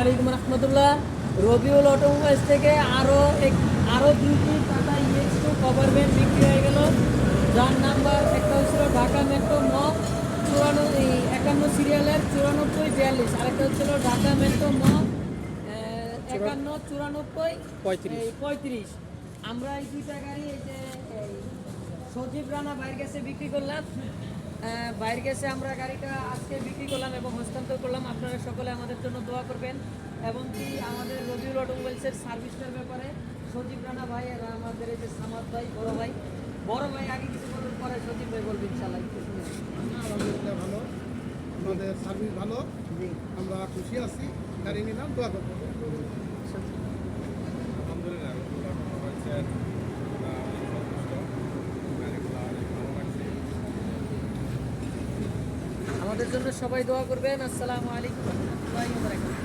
আলাইকুম রহমতুল্লাহ। রবিউল অটোমোবাইলস থেকে আরও দুইটি টাটা EX2 কভার ভ্যান বিক্রি হয়ে গেল, যার নাম্বার একটা হচ্ছিল ঢাকা মেট্রো ম 51 সিরিয়ালের 9442, আরেকটা হচ্ছিল ঢাকা মেট্রো ম 51 94 35। আমরা এই দুইটা গাড়ি এই যে সজীব রানা ভাইয়ের কাছে বিক্রি করলাম। বাইরের কাছে আমরা গাড়িটা আজকে বিক্রি করলাম এবং হস্তান্তর করলাম। আপনারা সকলে আমাদের জন্য দোয়া করবেন এবং কি আমাদের রবিউল অটোমোবাইলসের সার্ভিসটার ব্যাপারে সজীব রানা ভাই আর আমাদের এই যে সামাদ ভাই বড় ভাই আগে কিছু বলার পরে সজীব ভাই বলবেন ইনশাআল্লাহ। আলহামদুলিল্লাহ ভালো, আমাদের সার্ভিস ভালো, আমরা খুশি আছি। গাড়ি নিলাম, দোয়া করবো। আলহামদুলিল্লাহ আমাদের জন্য সবাই দোয়া করবেন। আসসালামু আলাইকুম ওয়া রাহমাতুল্লাহি ওয়া বারাকাতুহু।